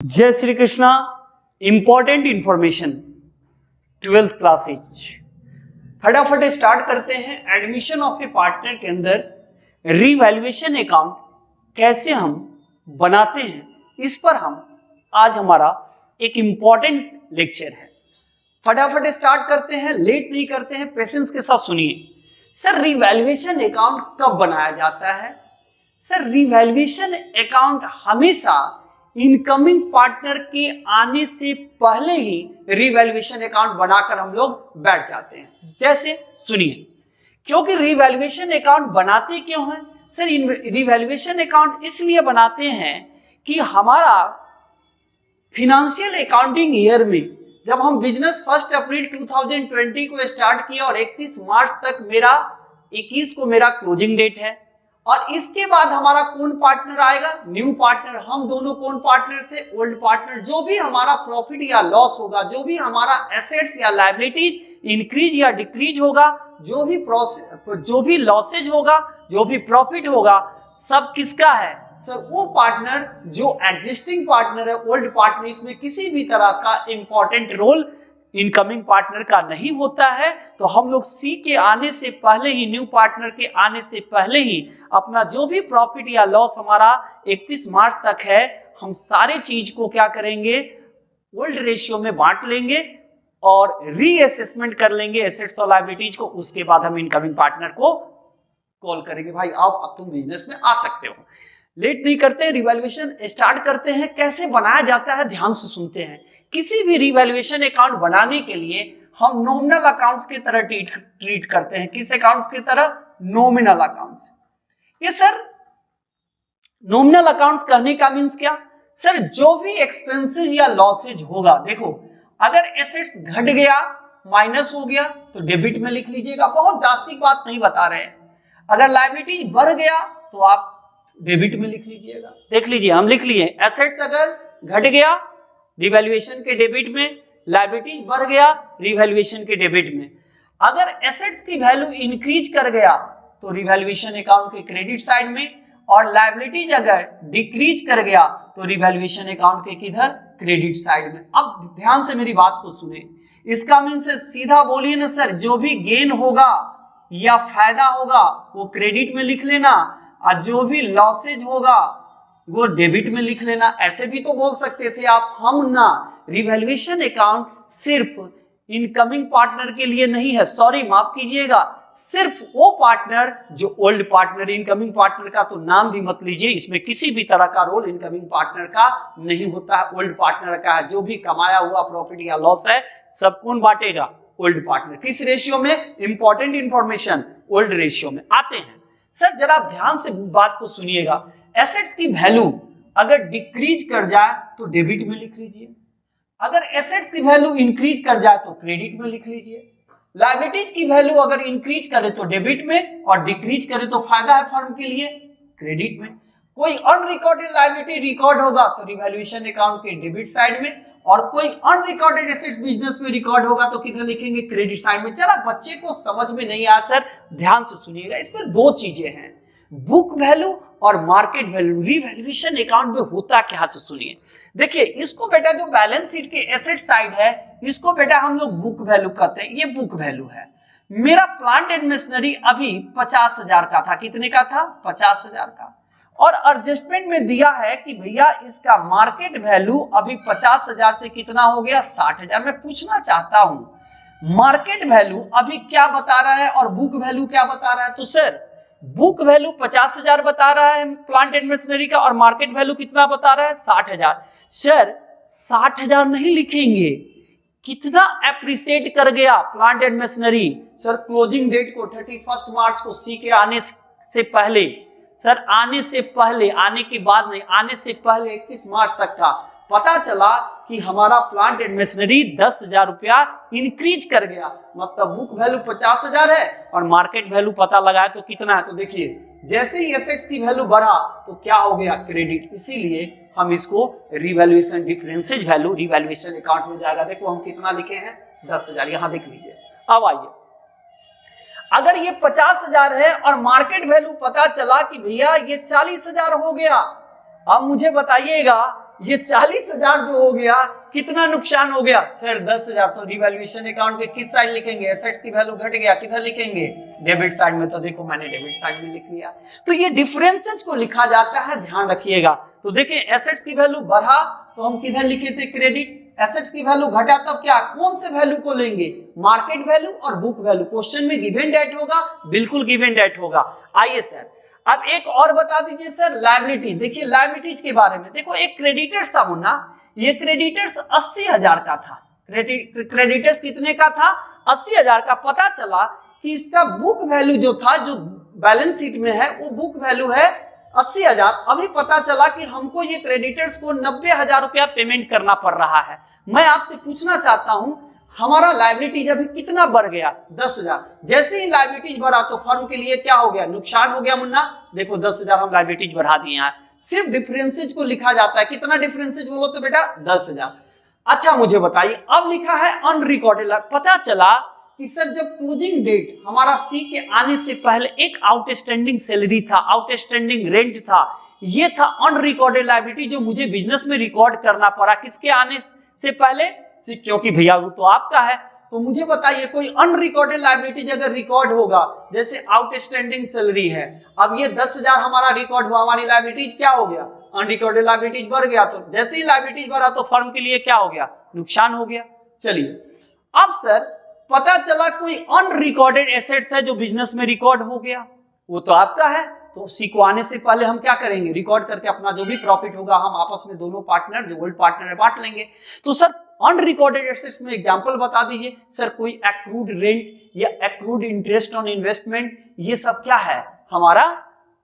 जय Shri Krishna. Important information 12th classes फटाफट start करते हैं। एडमिशन ऑफ ए पार्टनर के अंदर रीवैल्यूएशन अकाउंट कैसे हम बनाते हैं, इस पर आज हमारा एक इंपॉर्टेंट लेक्चर है। फटाफट स्टार्ट करते हैं, लेट नहीं करते हैं, पेशेंस के साथ सुनिए। सर रीवैल्यूएशन अकाउंट कब बनाया जाता है? सर रीवैल्यूएशन अकाउंट हमेशा इनकमिंग पार्टनर के आने से पहले ही रीवैल्यूएशन अकाउंट बनाकर हम लोग बैठ जाते हैं। जैसे सुनिए, क्योंकि रीवैल्यूएशन अकाउंट बनाते क्यों हैं? सर रीवैल्यूएशन अकाउंट इसलिए बनाते हैं कि हमारा फिनेंशियल अकाउंटिंग ईयर में जब हम बिजनेस 1 अप्रैल 2020 को स्टार्ट किया और 31 मार्च तक मेरा 21 को मेरा क्लोजिंग डेट है, और इसके बाद हमारा कौन पार्टनर आएगा? New partner. हम दोनों कौन पार्टनर थे? Old partner. जो भी हमारा प्रॉफिट या लॉस होगा, जो भी हमारा एसेट्स या लायबिलिटीज इंक्रीज या डिक्रीज होगा, जो भी लॉसेज होगा, जो भी प्रॉफिट होगा, सब किसका है? सर वो पार्टनर जो एग्जिस्टिंग पार्टनर है, ओल्ड पार्टनर, इसमें किसी भी तरह का इंपॉर्टेंट रोल इनकमिंग पार्टनर का नहीं होता है। तो हम लोग सी के आने से पहले ही, न्यू पार्टनर के आने से पहले ही अपना जो भी प्रॉफिट या लॉस हमारा 31 मार्च तक है, हम सारे चीज को क्या करेंगे? ओल्ड रेशियो में बांट लेंगे और रीअसेसमेंट कर लेंगे एसेट्स और लायबिलिटीज को। उसके बाद हम इनकमिंग पार्टनर को कॉल करेंगे, भाई आओ अब तुम बिजनेस में आ सकते हो। लेट नहीं करते, रिवैल्यूएशन स्टार्ट करते हैं। कैसे बनाया जाता है ध्यान से सुनते हैं। किसी भी रिवैल्यूएशन अकाउंट बनाने के लिए हम नॉमिनल अकाउंट्स की तरह ट्रीट करते हैं। किस अकाउंट्स की तरह? Nominal accounts. ये सर नॉमिनल अकाउंट्स कहने का मींस क्या? सर जो भी एक्सपेंसेस या लॉसेज होगा, देखो अगर एसेट्स घट गया, माइनस हो गया तो डेबिट में लिख लीजिएगा, बहुत ड्रास्टिक बात नहीं बता रहे हैं। अगर लायबिलिटी बढ़ गया तो आप डेबिट में लिख लीजिएगा। देख लीजिए, हम लिख लिए एसेट्स अगर घट गया रिवैल्यूएशन के डेबिट में, लायबिलिटी बढ़ गया रिवैल्यूएशन के डेबिट में। अगर एसेट्स की वैल्यू इंक्रीज कर गया तो रिवैल्यूएशन अकाउंट के क्रेडिट साइड में, और लायबिलिटीज अगर डिक्रीज कर गया तो रिवैल्यूएशन अकाउंट के किधर? क्रेडिट साइड में। अब ध्यान से मेरी बात को सुने। इसका मीन से सीधा बोलिए ना सर, जो भी गेन होगा या फायदा होगा वो क्रेडिट में लिख लेना, और जो भी लॉसेज होगा वो डेबिट में लिख लेना। ऐसे भी तो बोल सकते थे आप। हम ना रिवैल्यूएशन अकाउंट सिर्फ इनकमिंग पार्टनर के लिए नहीं है, सॉरी माफ कीजिएगा, सिर्फ वो पार्टनर जो ओल्ड पार्टनर, इनकमिंग पार्टनर का तो नाम भी मत लीजिए, इसमें किसी भी तरह का रोल इनकमिंग पार्टनर का नहीं होता है, ओल्ड पार्टनर का है। जो भी कमाया हुआ प्रॉफिट या लॉस है सब कौन बांटेगा? Old partner. किस रेशियो में? इंपॉर्टेंट इंफॉर्मेशन, ओल्ड रेशियो में। आते हैं सर, जरा आप ध्यान से बात को सुनिएगा। एसेट्स की वैल्यू अगर डिक्रीज कर जाए तो डेबिट में लिख लीजिए, अगर एसेट्स की वैल्यू इंक्रीज कर जाए तो क्रेडिट में लिख लीजिए। लायबिलिटीज की वैल्यू अगर इंक्रीज करे तो डेबिट में, और डिक्रीज करे तो फायदा है फर्म के लिए, क्रेडिट में। कोई अनरिकॉर्डेड लायबिलिटी रिकॉर्ड होगा तो रिवैल्यूएशन अकाउंट के डेबिट साइड में, और कोई अनरिकॉर्डेड एसेट्स बिजनेस में रिकॉर्ड होगा तो किधर लिखेंगे? क्रेडिट साइड में। जरा बच्चे को समझ में नहीं आया सर, ध्यान से सुनिएगा। इसमें दो चीजें हैं, बुक वैल्यू और मार्केट वैल्यू। रिवैल्यूएशन अकाउंट में होता क्या है सुनिए। देखिए, इसको बेटा जो बैलेंस शीट के एसेट साइड है, इसको बेटा हम लोग बुक वैल्यू कहते हैं। ये बुक वैल्यू है। मेरा प्लांट एंड मशीनरी अभी 50,000 का था। कितने का था? 50,000 का। और एडजस्टमेंट में दिया है कि भैया इसका मार्केट वैल्यू अभी 50,000 से कितना हो गया? 60,000। मैं पूछना चाहता हूं मार्केट वैल्यू अभी क्या बता रहा है और बुक वैल्यू क्या बता रहा है? तो सर बुक वैल्यू 50,000 बता रहा है प्लांट एंड मशीनरी का, और मार्केट वैल्यू कितना बता रहा है? 60,000। सर 60,000 नहीं लिखेंगे, कितना एप्रिशिएट कर गया plant and machinery? Sir closing date को 31 मार्च को सी के आने से पहले, सर आने से पहले, आने के बाद नहीं, आने से पहले 31 मार्च तक का पता चला कि हमारा प्लांट एंड मशीनरी 10,000 रुपया इंक्रीज कर गया। मतलब बुक वैल्यू 50,000 है और मार्केट वैल्यू पता लगाया तो कितना है? तो देखिए, जैसे ही एसेट्स की वैल्यू बढ़ा तो क्या हो गया? क्रेडिट। इसीलिए हम इसको revaluation differences value revaluation account में जाएगा। देखो हम कितना लिखे हैं? 10,000। यहां देख लीजिए। अब आइए, अगर ये 50,000 है और मार्केट वैल्यू पता चला कि भैया ये 40,000 हो गया, अब मुझे बताइएगा ये 40,000 जो हो गया, कितना नुकसान हो गया सर? 10,000। तो रिवैल्यूएशन अकाउंट पे किस साइड लिखेंगे? एसेट्स की वैल्यू घट गया, किधर लिखेंगे? डेबिट साइड में। तो देखो मैंने डेबिट साइड में लिख लिया। तो ये डिफरेंसेस को लिखा जाता है, ध्यान रखिएगा। तो देखिए एसेट्स की वैल्यू बढ़ा तो हम किधर लिखे थे? क्रेडिट। एसेट्स की वैल्यू घटा तब क्या, कौन से वैल्यू को लेंगे? मार्केट वैल्यू और बुक वैल्यू। क्वेश्चन में गिवन डेट होगा, बिल्कुल गिवन डेट होगा। आइए सर अब एक और बता दीजिए सर, लायबिलिटी। देखिए लायबिलिटीज के बारे में देखो, एक क्रेडिटर्स था मुन्ना, ये क्रेडिटर्स 80,000 का था। क्रेडिटर्स कितने का था? 80,000 का। पता चला कि इसका बुक वैल्यू जो था, जो बैलेंस शीट में है, वो बुक वैल्यू है 80,000। अभी पता चला कि हमको ये क्रेडिटर्स को 90,000 रुपया पेमेंट करना पड़ रहा है। मैं आपसे पूछना चाहता हूं, हमारा लायबिलिटीज अभी कितना बढ़ गया? 10,000। जैसे ही लायबिलिटीज बढ़ा तो फर्म के लिए क्या हो गया? नुकसान हो गया मुन्ना। देखो 10,000 हम लायबिलिटीज बढ़ा दिए हैं। सिर्फ डिफरेंसेज को लिखा जाता है। कितना डिफरेंसेज बोलो तो बेटा? 10,000। अच्छा मुझे बताइए, अब लिखा है अनरिकॉर्डेड। पता चला कि सर जब क्लोजिंग डेट हमारा सी के आने से पहले एक आउटस्टैंडिंग सैलरी था, आउटस्टैंडिंग रेंट था, ये था अनरिकॉर्डेड लायबिलिटी जो मुझे बिजनेस में रिकॉर्ड करना पड़ा। किसके आने से पहले? क्योंकि भैया वो तो आपका है। तो मुझे बताइए कोई अनरिकॉर्डेड लायबिलिटी अगर रिकॉर्ड होगा, जैसे आउटस्टैंडिंग सैलरी है, अब ये 10,000 हमारा रिकॉर्ड हुआ, हमारी लायबिलिटीज क्या हो गया? अनरिकॉर्डेड लायबिलिटीज बढ़ गया। तो जैसे ही लायबिलिटीज बढ़ा तो फर्म के लिए क्या हो गया? नुकसान हो गया। चलिए अब सर पता चला कोई अनरिकॉर्डेड एसेट्स है जो बिजनेस में रिकॉर्ड हो गया, वो तो आपका है। तो सी को आने से पहले हम क्या करेंगे? रिकॉर्ड करके अपना जो भी प्रॉफिट होगा हम आपस में दोनों पार्टनर, जो ओल्ड पार्टनर है, बांट लेंगे। तो सर अनरिकॉर्डेड एसेट्स में एग्जांपल बता दीजिए सर। कोई एक्रूड रेंट या एक्रूड इंटरेस्ट ऑन इन्वेस्टमेंट, ये सब क्या है? हमारा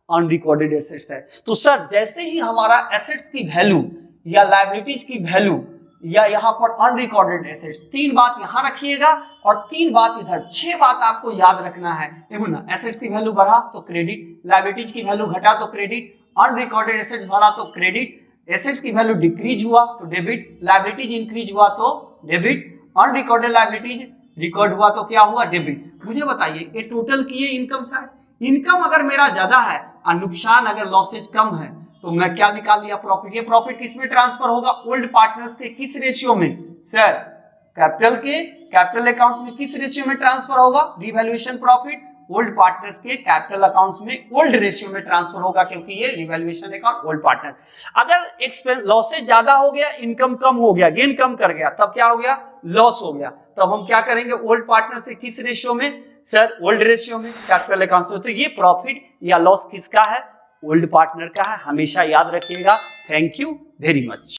अनरिकॉर्डेड एसेट्स है। तो सर जैसे ही हमारा एसेट्स की वैल्यू या लायबिलिटीज की वैल्यू या यहाँ पर अनरिकॉर्डेड एसेट्स, 3 बात यहाँ रखिएगा और 3 बात इधर, 6 बात आपको याद रखना है। ना एसेट्स की वैल्यू बढ़ा तो क्रेडिट, लायबिलिटीज की वैल्यू घटा तो क्रेडिट, अनरिकॉर्डेड एसेट्स बढ़ा तो क्रेडिट, एसेट्स की वैल्यू डिक्रीज हुआ तो डेबिट, लायबिलिटीज इंक्रीज हुआ तो डेबिट, अनरिकॉर्डेड लायबिलिटीज रिकॉर्ड हुआ तो क्या हुआ? डेबिट। मुझे बताइए ये टोटल किए इनकम साइड, इनकम अगर मेरा ज्यादा है और नुकसान अगर लॉसेज कम है तो मैं क्या निकाल लिया? प्रॉफिट। ये प्रॉफिट किस में ट्रांसफर होगा? ओल्ड पार्टनर्स के किस रेशियो में सर? कैपिटल के, कैपिटल अकाउंट्स में किस रेशियो में ट्रांसफर होगा? रिवैल्यूएशन प्रॉफिट ओल्ड पार्टनर्स के कैपिटल अकाउंट्स में ओल्ड रेशियो में ट्रांसफर होगा, क्योंकि ये रिवैल्यूएशन अकाउंट ओल्ड पार्टनर। अगर एक्सपेंस लॉसेज ज्यादा हो गया, इनकम कम हो गया, गेन कम कर गया, तब क्या हो गया? लॉस हो गया। तब हम क्या करेंगे? ओल्ड पार्टनर से किस रेशियो में सर? ओल्ड रेशियो में, कैपिटल अकाउंट्स में। तो ये प्रॉफिट या लॉस किसका है? ओल्ड पार्टनर का है। हमेशा याद रखिएगा। Thank you very much.